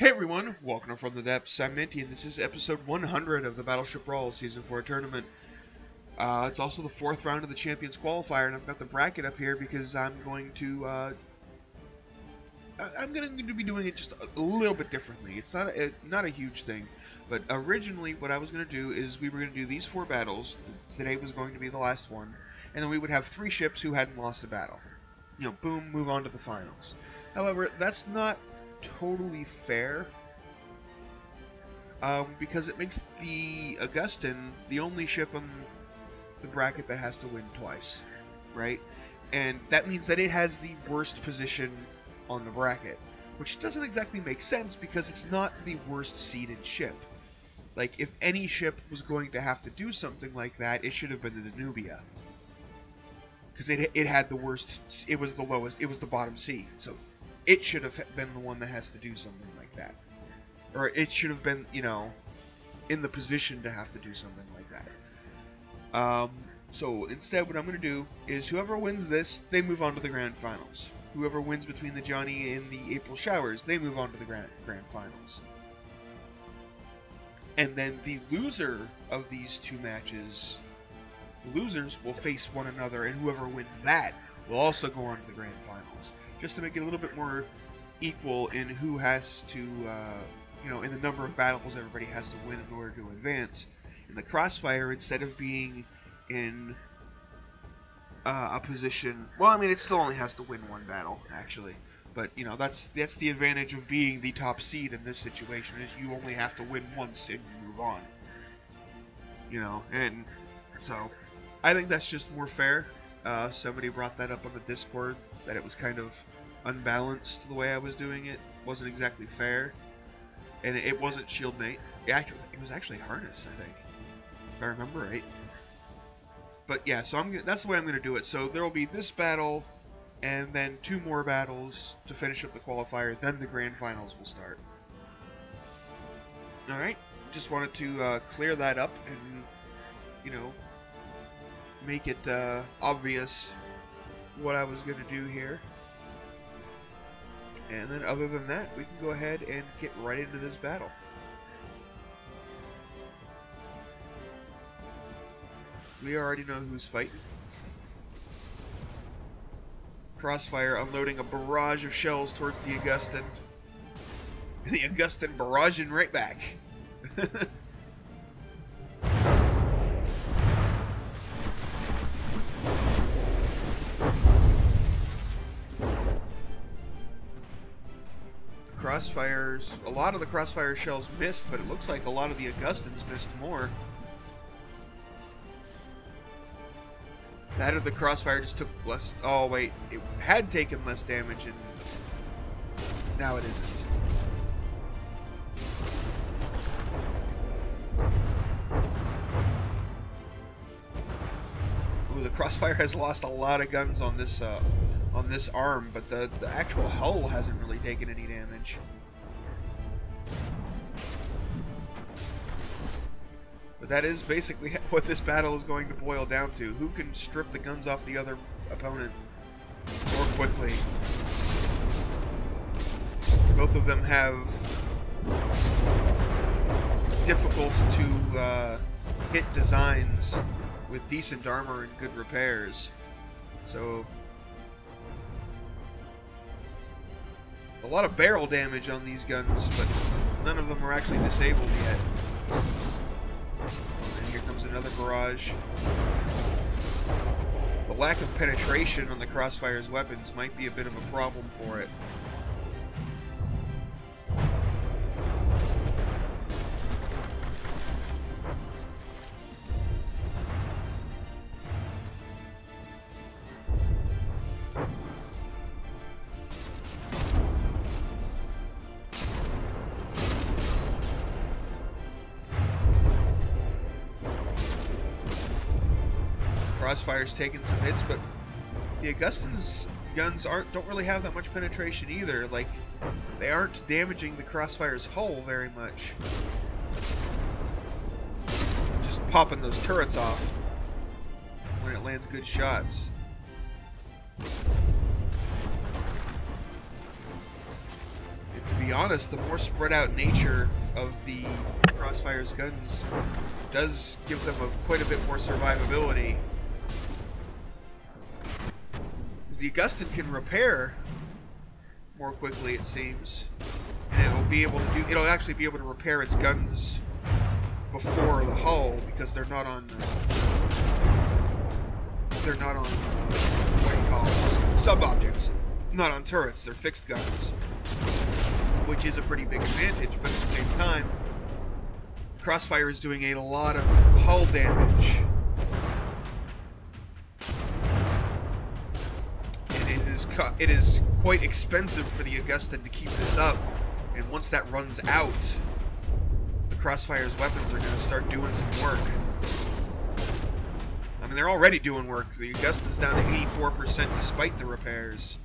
Hey everyone, welcome from the depths. I'm Minty, and this is episode 100 of the Battleship Brawl Season 4 tournament. It's also the 4th round of the Champions Qualifier, and I've got the bracket up here because I'm going to be doing it just a little bit differently. It's not a huge thing, but originally what I was going to do is we were going to do these 4 battles. Today was going to be the last one, and then we would have 3 ships who hadn't lost a battle. You know, boom, move on to the finals. However, that's not totally fair, because it makes the Augustin the only ship on the bracket that has to win twice, right? And that means that it has the worst position on the bracket, which doesn't exactly make sense because it's not the worst seeded ship. Like, if any ship was going to have to do something like that, it should have been the Nubia, because it had the worst, it was the lowest, it was the bottom seed, so it should have been the one that has to do something like that. Or it should have been, you know, in the position to have to do something like that. So instead what I'm going to do is whoever wins this, they move on to the Grand Finals. Whoever wins between the Johnny and the April Showers, they move on to the Grand Finals. And then the loser of these 2 matches, the losers will face one another, and whoever wins that will also go on to the Grand Finals. Just to make it a little bit more equal in who has to, you know, in the number of battles everybody has to win in order to advance. In the Crossfire, instead of being in a position, well, I mean, it still only has to win 1 battle, actually. But, you know, that's the advantage of being the top seed in this situation, is you only have to win once and you move on. You know, and so I think that's just more fair. Somebody brought that up on the Discord, that it was kind of unbalanced the way I was doing it. Wasn't exactly fair, and it wasn't shield mate. It was actually harness, I think, if I remember right. But yeah, so that's the way I'm going to do it. So there will be this battle, and then 2 more battles to finish up the qualifier. Then the Grand Finals will start. All right, just wanted to clear that up and, you know, make it obvious what I was going to do here. And then other than that, we can go ahead and get right into this battle. We already know who's fighting. Crossfire unloading a barrage of shells towards the Augustin. And the Augustin barraging right back. Crossfires, a lot of the Crossfire shells missed, but it looks like a lot of the Augustins missed more. That of the Crossfire just took less. Oh wait, it had taken less damage, and now it isn't. Ooh, the Crossfire has lost a lot of guns on this arm, but the actual hull hasn't really taken any damage. But that is basically what this battle is going to boil down to. Who can strip the guns off the other opponent more quickly? Both of them have difficult to hit designs with decent armor and good repairs. So a lot of barrel damage on these guns, but none of them are actually disabled yet. And here comes another barrage. The lack of penetration on the Crossfire's weapons might be a bit of a problem for it. Crossfire's taking some hits, but the Augustin's guns don't really have that much penetration either. Like, they aren't damaging the Crossfire's hull very much. Just popping those turrets off when it lands good shots. be honest, the more spread out nature of the Crossfire's guns does give them quite a bit more survivability. Because the Augustin can repair more quickly, it seems, and it'll actually be able to repair its guns before the hull, because they're not on what do you call them, sub-objects, not on turrets. They're fixed guns, which is a pretty big advantage. But at the same time, Crossfire is doing a lot of hull damage, and it is quite expensive for the Augustin to keep this up. And once that runs out, the Crossfire's weapons are going to start doing some work. I mean, they're already doing work. The Augustin's down to 84% despite the repairs.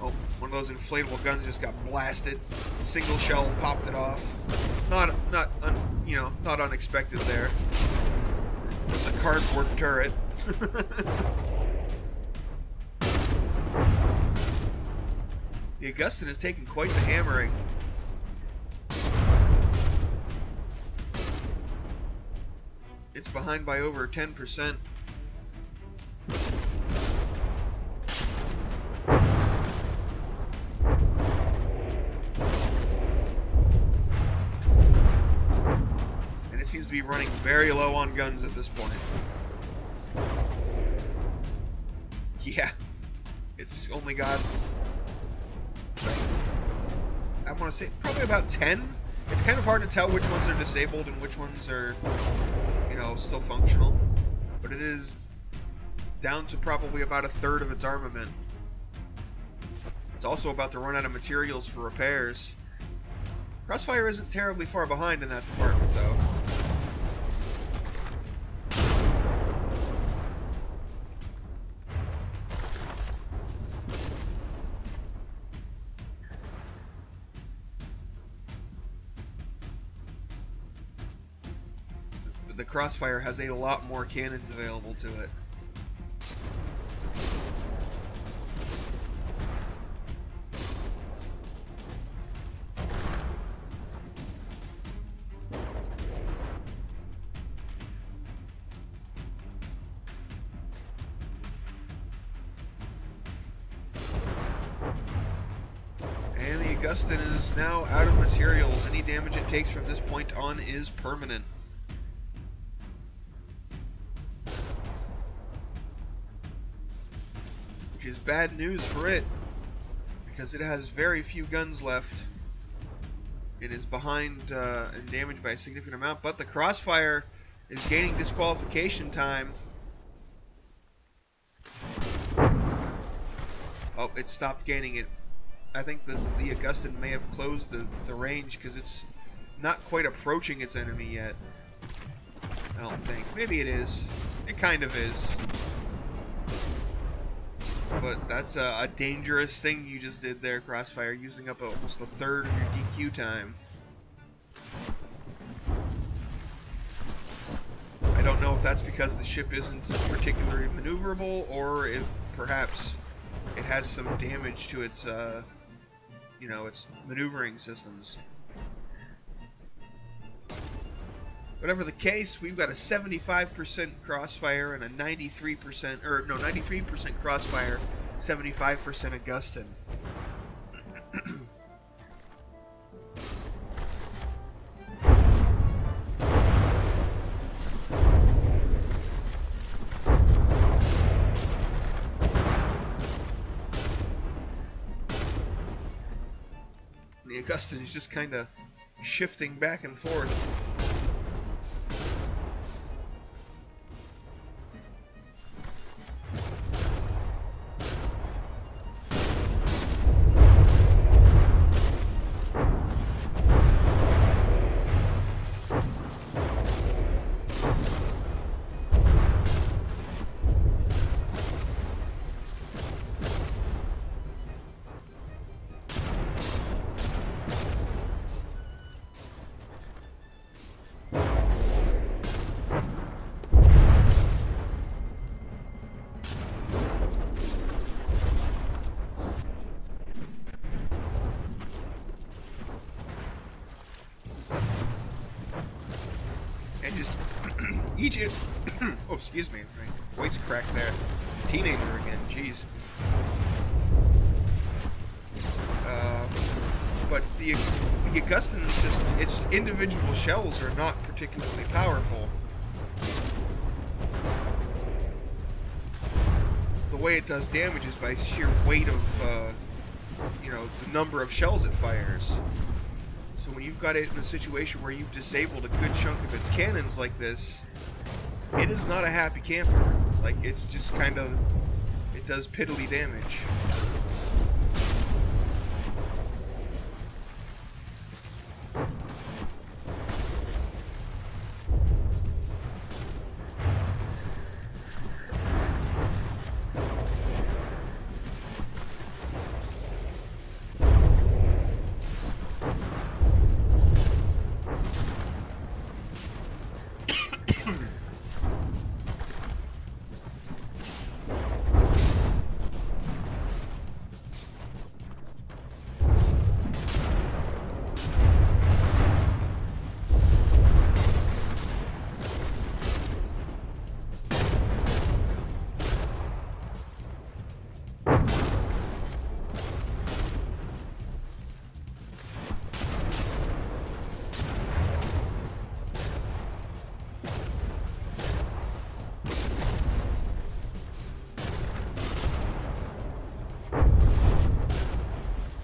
Oh, one of those inflatable guns just got blasted. Single shell popped it off. Not unexpected there. It's a cardboard turret. The Augustin is taking quite the hammering. It's behind by over 10%. And it seems to be running very low on guns at this point. Yeah. It's only got, I want to say, probably about 10. It's kind of hard to tell which ones are disabled and which ones are, still functional. But it is down to probably about a third of its armament. It's also about to run out of materials for repairs. Crossfire isn't terribly far behind in that department, though. The Crossfire has a lot more cannons available to it. And the Augustin is now out of materials. Any damage it takes from this point on is permanent. Is bad news for it, because it has very few guns left. It is behind and damaged by a significant amount, but the Crossfire is gaining disqualification time. Oh, it stopped gaining it. I think the Augustin may have closed the range because it's not quite approaching its enemy yet. I don't think. Maybe it is. It kind of is. But that's a dangerous thing you just did there, Crossfire, using up almost a third of your DQ time. I don't know if that's because the ship isn't particularly maneuverable, or if perhaps it has some damage to its, its maneuvering systems. Whatever the case, we've got a 75% Crossfire and a 93% Crossfire, 75% Augustin. The Augustin is just kind of shifting back and forth. Each oh, excuse me, my voice cracked there. Teenager again, jeez. But the Augustin is just, its individual shells are not particularly powerful. The way it does damage is by sheer weight of, you know, the number of shells it fires. So when you've got it in a situation where you've disabled a good chunk of its cannons like this, it is not a happy camper. Like, it's just kind of, it does piddly damage.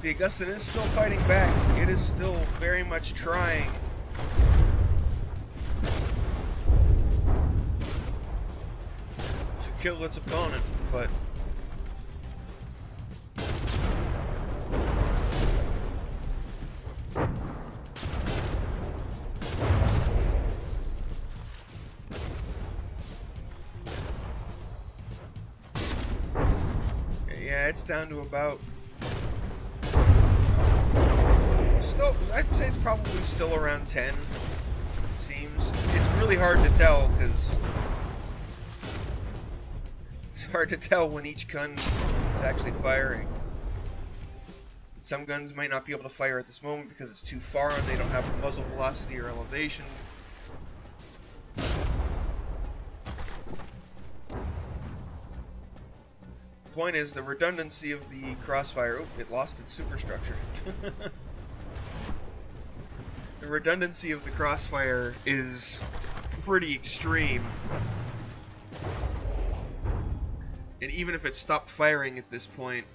The Augustin is still fighting back. It is still very much trying to kill its opponent, but yeah, it's down to about, still, I'd say it's probably still around 10, it seems. It's really hard to tell, because it's hard to tell when each gun is actually firing. Some guns might not be able to fire at this moment because it's too far and they don't have the muzzle velocity or elevation. The point is the redundancy of the Crossfire. Oh, it lost its superstructure. The redundancy of the Crossfire is pretty extreme. And even if it stopped firing at this point,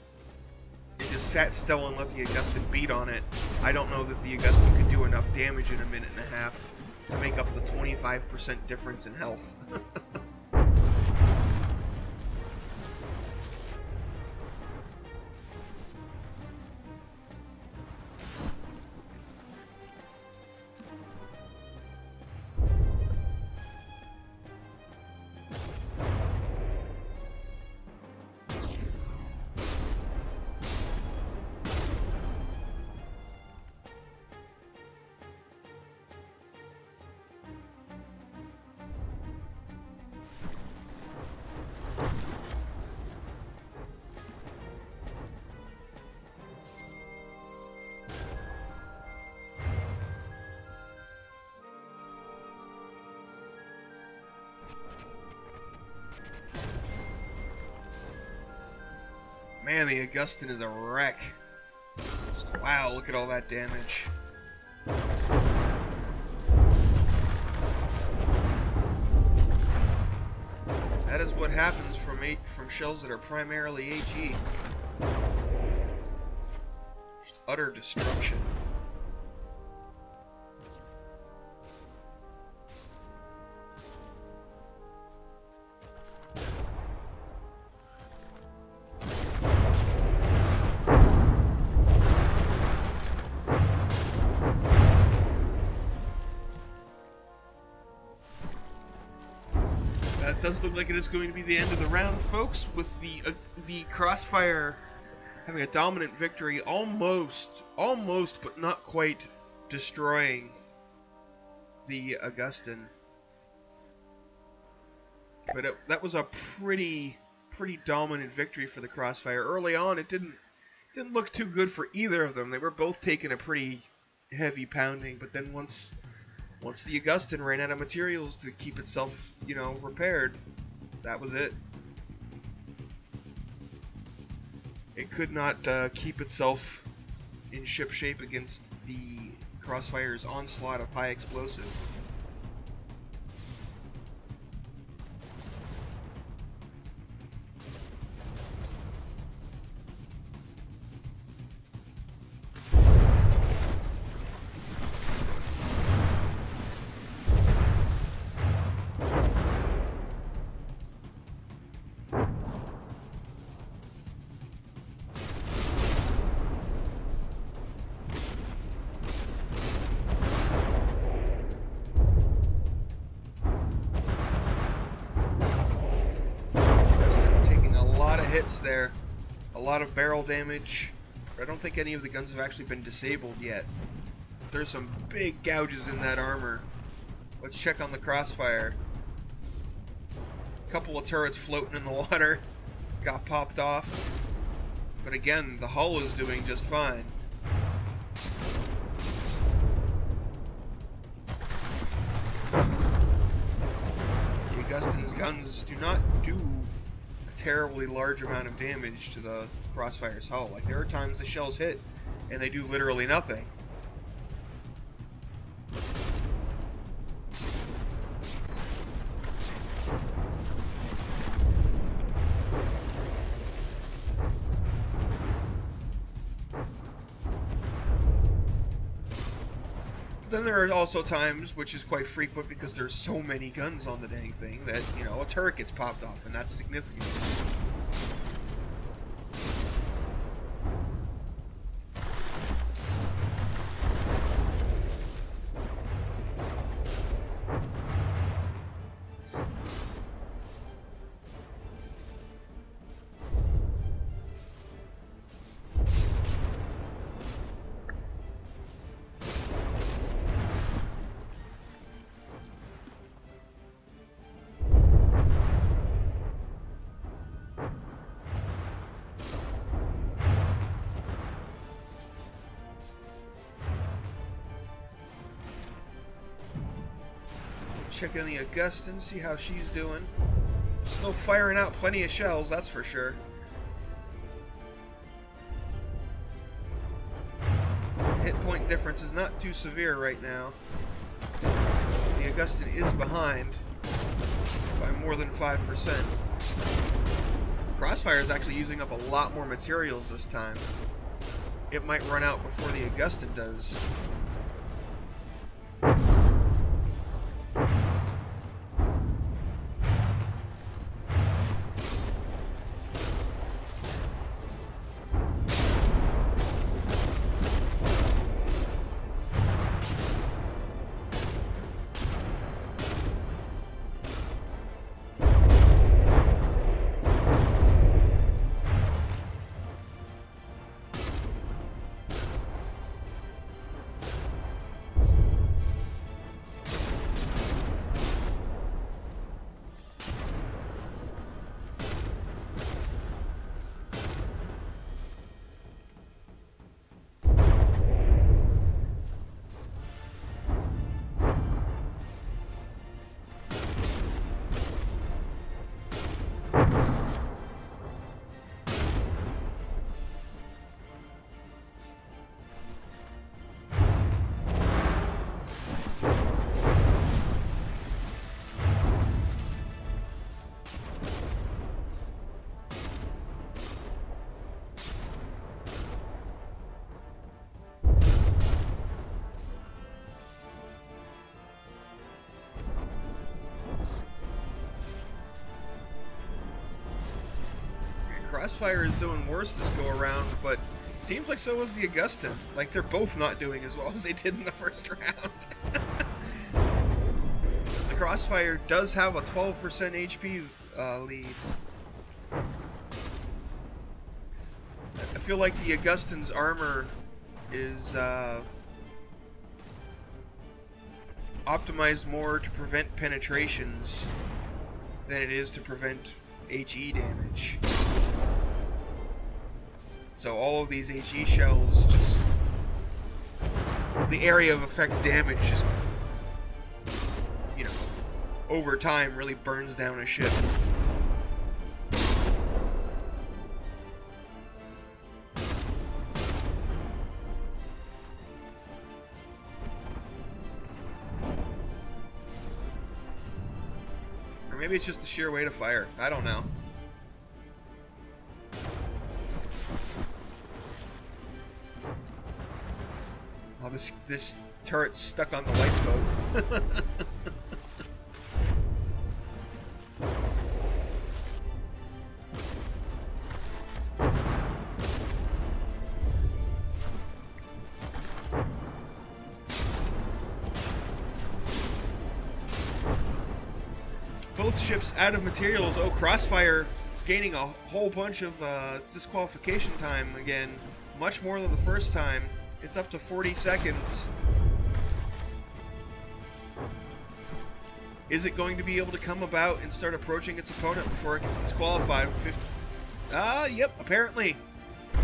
it just sat still and let the Augustin beat on it, I don't know that the Augustin could do enough damage in a minute and a half to make up the 25% difference in health. Man, the Augustin is a wreck. Just, wow, look at all that damage. That is what happens from shells that are primarily HE. Just utter destruction. That does look like it is going to be the end of the round, folks, with the Crossfire having a dominant victory, almost, but not quite destroying the Augustin. But that was a pretty dominant victory for the Crossfire. Early on, it didn't look too good for either of them. They were both taking a pretty heavy pounding, but then once Once the Augustin ran out of materials to keep itself, you know, repaired, that was it. It could not keep itself in ship shape against the Crossfire's onslaught of high explosive. There, a lot of barrel damage. I don't think any of the guns have actually been disabled yet. There's some big gouges in that armor. Let's check on the Crossfire. A couple of turrets floating in the water got popped off, but again, the hull is doing just fine. The Augustin's guns do not do terribly large amount of damage to the Crossfire's hull. Like, there are times the shells hit and they do literally nothing. Then there are also times, which is quite frequent because there's so many guns on the dang thing, that, you know, a turret gets popped off, and that's significant. Check in the Augustin, see how she's doing. Still firing out plenty of shells, that's for sure. Hit point difference is not too severe right now. The Augustin is behind by more than 5%. Crossfire is actually using up a lot more materials this time. It might run out before the Augustin does. Crossfire is doing worse this go around, but it seems like so is the Augustin. Like, they're both not doing as well as they did in the first round. The Crossfire does have a 12% HP lead. I feel like the Augustin's armor is optimized more to prevent penetrations than it is to prevent HE damage. So all of these HE shells, just the area of effect damage just over time really burns down a ship. Or maybe it's just the sheer weight of fire. I don't know. Oh, this turret's stuck on the lifeboat. Both ships out of materials. Oh, Crossfire gaining a whole bunch of disqualification time again. Much more than the first time. It's up to 40 seconds. Is it going to be able to come about and start approaching its opponent before it gets disqualified? Yep, apparently.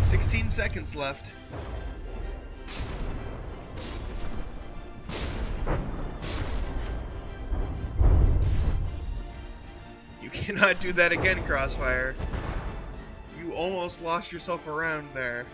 16 seconds left. You cannot do that again, Crossfire. You almost lost yourself around there.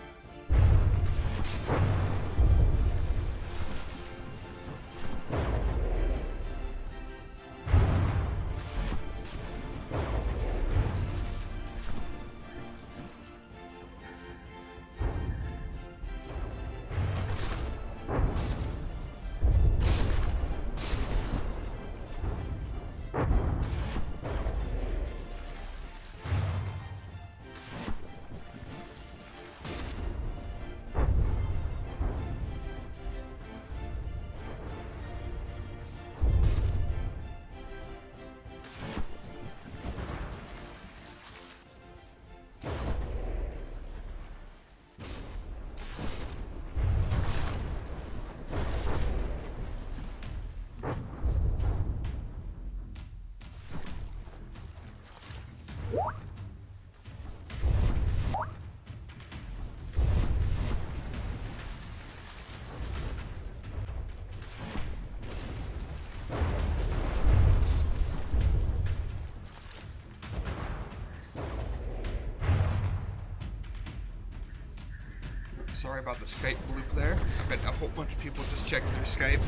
Sorry about the Skype bloop there. But a whole bunch of people just checked their Skype.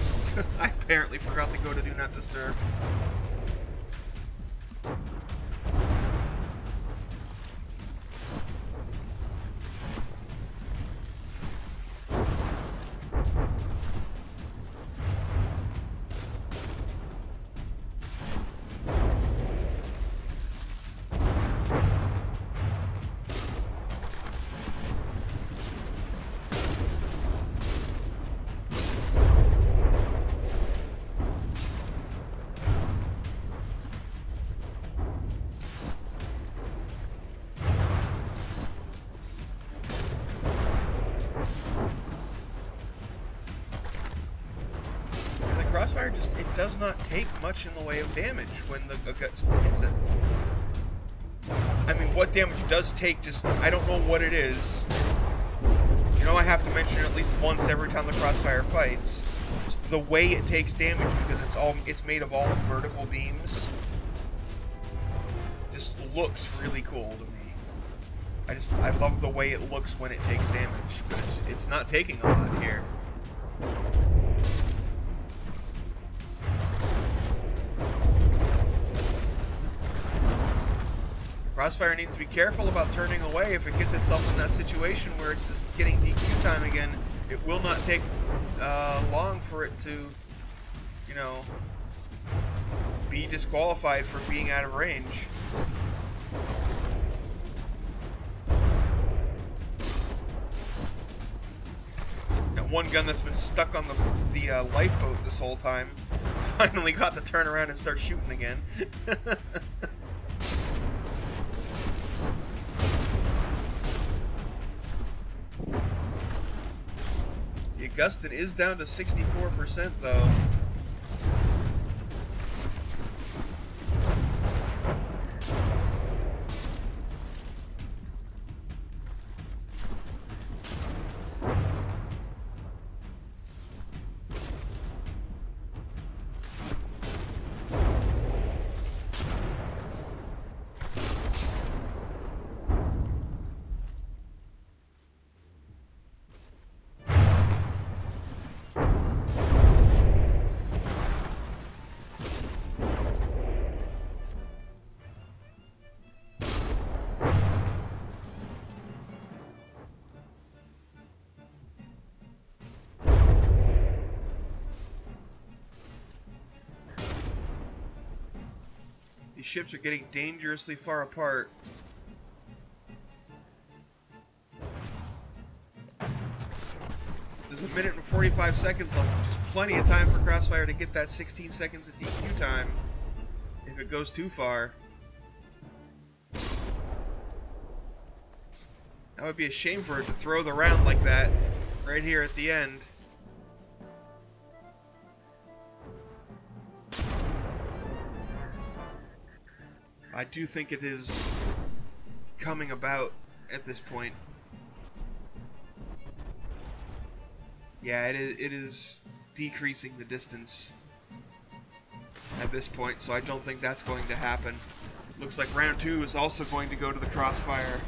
I apparently forgot to go to Do Not Disturb. Crossfire just, it does not take much in the way of damage when the Augustin hits it. I mean, what damage it does take, just, I don't know what it is. You know, I have to mention it at least once every time the Crossfire fights. Just the way it takes damage, because it's made of all vertical beams. Just looks really cool to me. I love the way it looks when it takes damage, but it's not taking a lot here. Crossfire needs to be careful about turning away if it gets itself in that situation where it's just getting DQ time again. It will not take long for it to, you know, be disqualified for being out of range. That one gun that's been stuck on the lifeboat this whole time finally got to turn around and start shooting again. Augustin is down to 64% though. ships are getting dangerously far apart. There's a minute and 45 seconds left, which is plenty of time for Crossfire to get that 16 seconds of DQ time if it goes too far. That would be a shame for it to throw the round like that right here at the end. I do think it is coming about at this point. Yeah, it is decreasing the distance at this point, so I don't think that's going to happen. Looks like round 2 is also going to go to the Crossfire.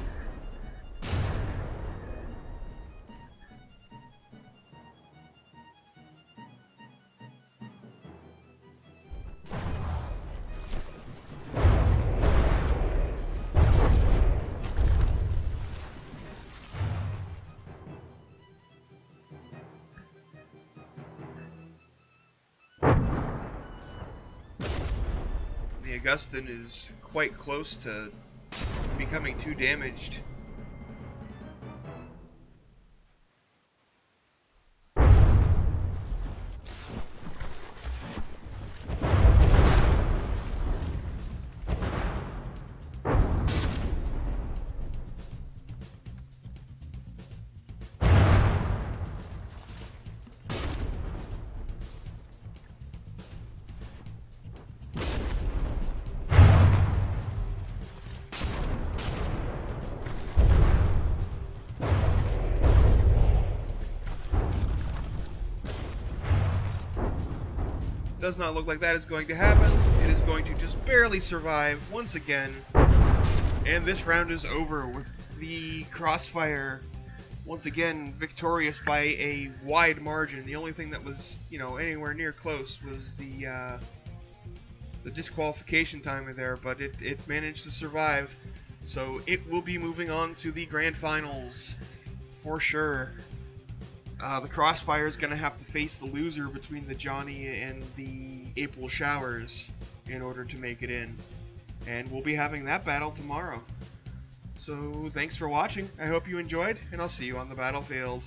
The Augustin is quite close to becoming too damaged. Does not look like that is going to happen. It is going to just barely survive once again. And this round is over with the Crossfire once again victorious by a wide margin. The only thing that was, you know, anywhere near close was the disqualification timer there, but it managed to survive. So it will be moving on to the grand finals for sure. The Crossfire is going to have to face the loser between the Johnny and the April Showers in order to make it in. And we'll be having that battle tomorrow. So thanks for watching. I hope you enjoyed, and I'll see you on the battlefield.